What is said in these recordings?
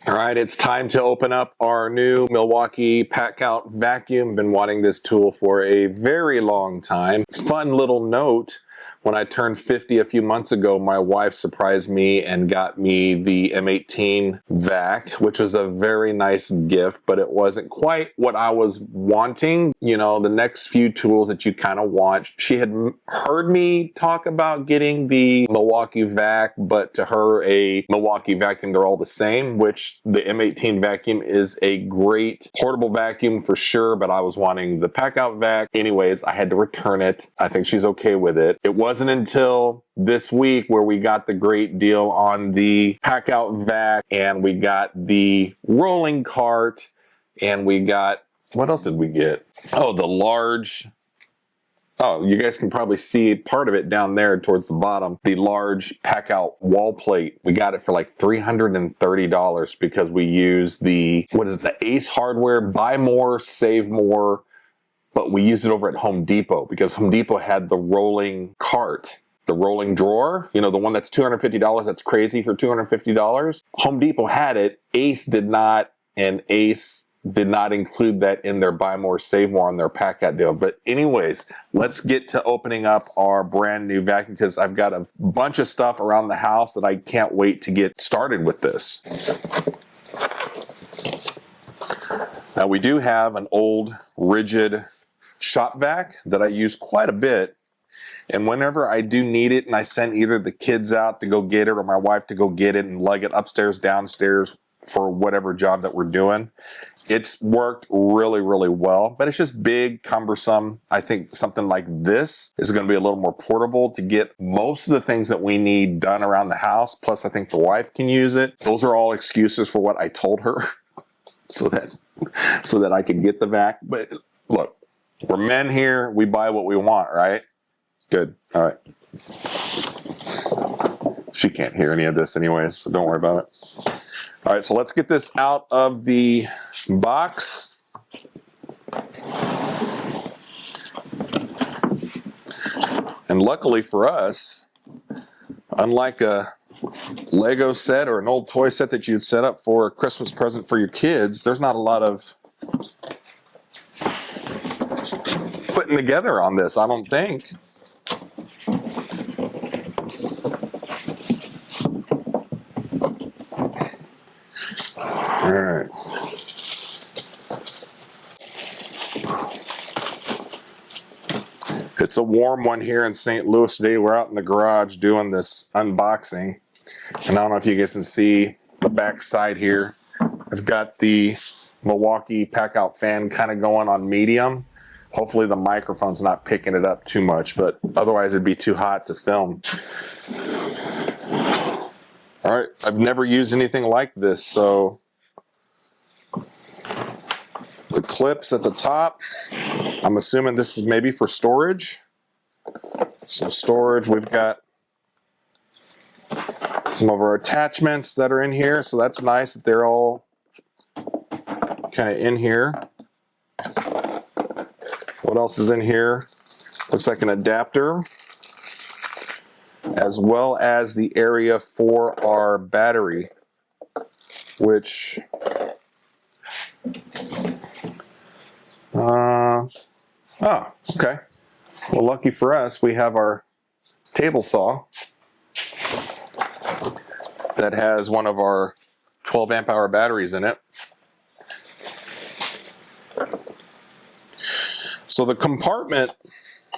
All right, it's time to open up our new Milwaukee Packout vacuum. Been wanting this tool for a very long time. Fun little note, when I turned 50 a few months ago, my wife surprised me and got me the M18 vac, which was a very nice gift, but it wasn't quite what I was wanting. You know, the next few tools that you kind of want. She had heard me talk about getting the Milwaukee vac, but to her, a Milwaukee vacuum, they're all the same, which the M18 vacuum is a great portable vacuum for sure, but I was wanting the Packout vac. Anyways, I had to return it. I think she's okay with it. It wasn't until this week where we got the great deal on the Packout vac, and we got the rolling cart, and we got, what else did we get? Oh, the large, oh, you guys can probably see part of it down there towards the bottom. The large Packout wall plate. We got it for like $330 because we used the, what is it, the Ace Hardware, buy more, save more. But we used it over at Home Depot because Home Depot had the rolling cart, the rolling drawer, you know, the one that's $250. That's crazy for $250. Home Depot had it. Ace did not, and Ace did not include that in their buy more, save more on their Packout deal. But anyways, let's get to opening up our brand new vacuum because I've got a bunch of stuff around the house that I can't wait to get started with this. Now we do have an old rigid shop vac that I use quite a bit, and whenever I do need it and I send either the kids out to go get it or my wife to go get it and lug it upstairs, downstairs for whatever job that we're doing, it's worked really, really well. But it's just big, cumbersome. I think something like this is going to be a little more portable to get most of the things that we need done around the house. Plus, I think the wife can use it. Those are all excuses for what I told her so that I could get the vac. But look, we're men here. We buy what we want, right? Good. All right. She can't hear any of this anyways, so don't worry about it. All right, so let's get this out of the box. And luckily for us, unlike a Lego set or an old toy set that you'd set up for a Christmas present for your kids, there's not a lot of putting together on this, I don't think. All right. It's a warm one here in St. Louis today. We're out in the garage doing this unboxing. And I don't know if you guys can see the back side here. I've got the Milwaukee Packout fan kind of going on medium. Hopefully the microphone's not picking it up too much, but otherwise it'd be too hot to film. All right, I've never used anything like this, so the clips at the top, I'm assuming this is maybe for storage. So storage, we've got some of our attachments that are in here, so that's nice that they're all kind of in here. What else is in here? Looks like an adapter, as well as the area for our battery, which oh, okay. Well, lucky for us, we have our table saw that has one of our 12 amp hour batteries in it. So the compartment,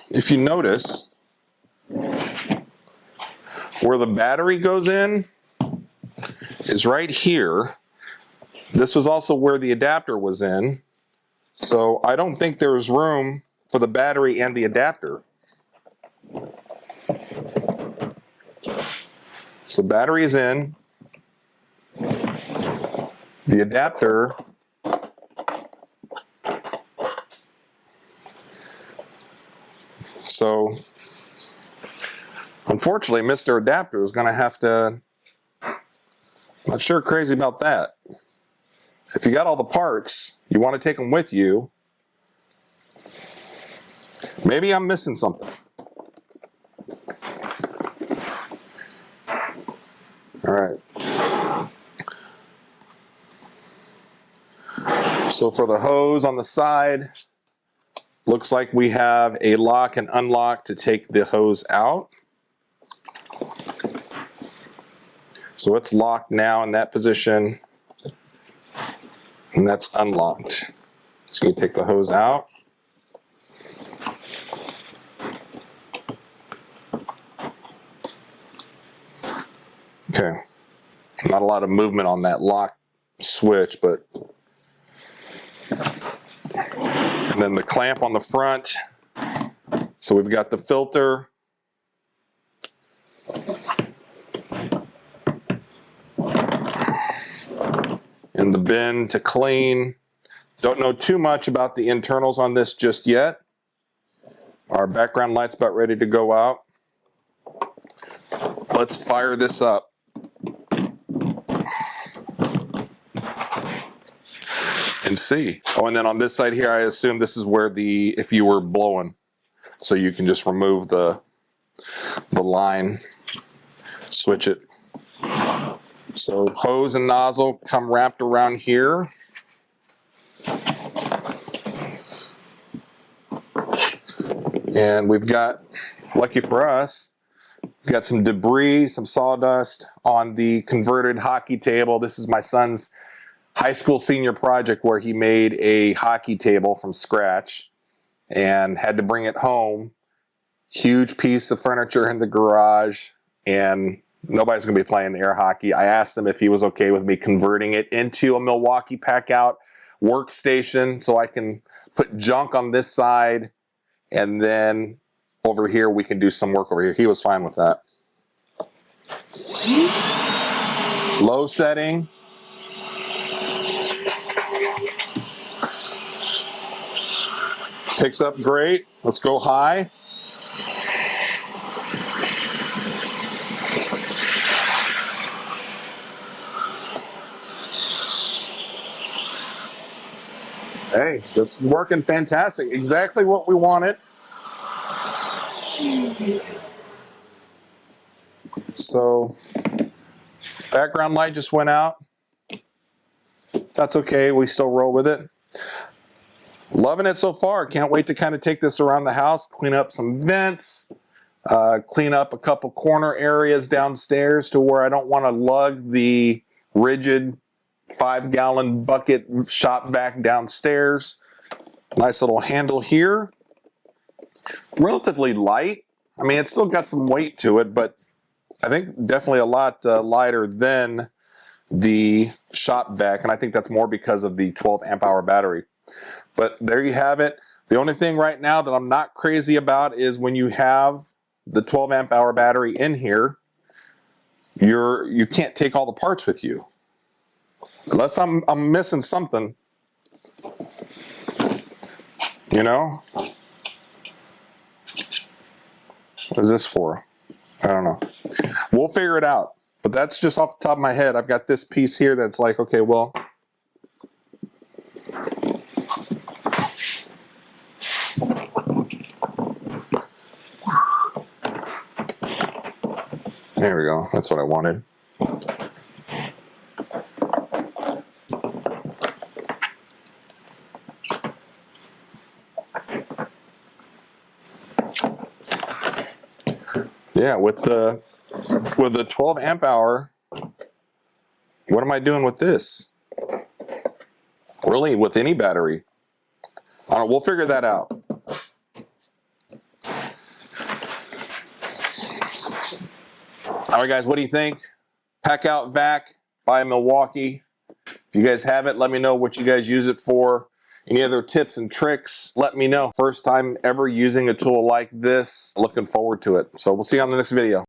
if you notice, where the battery goes in is right here. This was also where the adapter was in. So I don't think there's room for the battery and the adapter. So battery is in. The adapter so unfortunately Mr. Adapter is going to have to, not sure crazy about that. If you got all the parts, you want to take them with you. Maybe I'm missing something. All right. So for the hose on the side, looks like we have a lock and unlock to take the hose out. So it's locked now in that position, and that's unlocked. So you take the hose out. Okay, not a lot of movement on that lock switch, but and then the clamp on the front. So we've got the filter, and the bin to clean. Don't know too much about the internals on this just yet. Our background light's about ready to go out. Let's fire this up. And see. Oh, and then on this side here, I assume this is where if you were blowing, so you can just remove the line, switch it. So hose and nozzle come wrapped around here. And we've got, lucky for us, we've got some debris, some sawdust on the converted hockey table. This is my son's high school senior project where he made a hockey table from scratch and had to bring it home. Huge piece of furniture in the garage, and nobody's going to be playing air hockey. I asked him if he was okay with me converting it into a Milwaukee Packout workstation so I can put junk on this side, and then over here we can do some work over here. He was fine with that. Low setting. Picks up great. Let's go high. Hey, this is working fantastic. Exactly what we wanted. So, background light just went out. That's okay, we still roll with it. Loving it so far. Can't wait to kind of take this around the house, clean up some vents, clean up a couple corner areas downstairs to where I don't want to lug the rigid 5-gallon bucket shop vac downstairs. Nice little handle here. Relatively light. I mean, it's still got some weight to it, but I think definitely a lot lighter than the shop vac, and I think that's more because of the 12 amp hour battery. But there you have it. The only thing right now that I'm not crazy about is when you have the 12 amp hour battery in here, you can't take all the parts with you. Unless I'm missing something. You know? What is this for? I don't know. We'll figure it out. But that's just off the top of my head. I've got this piece here that's like, okay, well, there we go. That's what I wanted. Yeah, with the 12 amp hour, what am I doing with this? Really, with any battery? I don't know, we'll figure that out. All right, guys, what do you think? Packout vac by Milwaukee. If you guys have it, let me know what you guys use it for. Any other tips and tricks, let me know. First time ever using a tool like this. Looking forward to it. So we'll see you on the next video.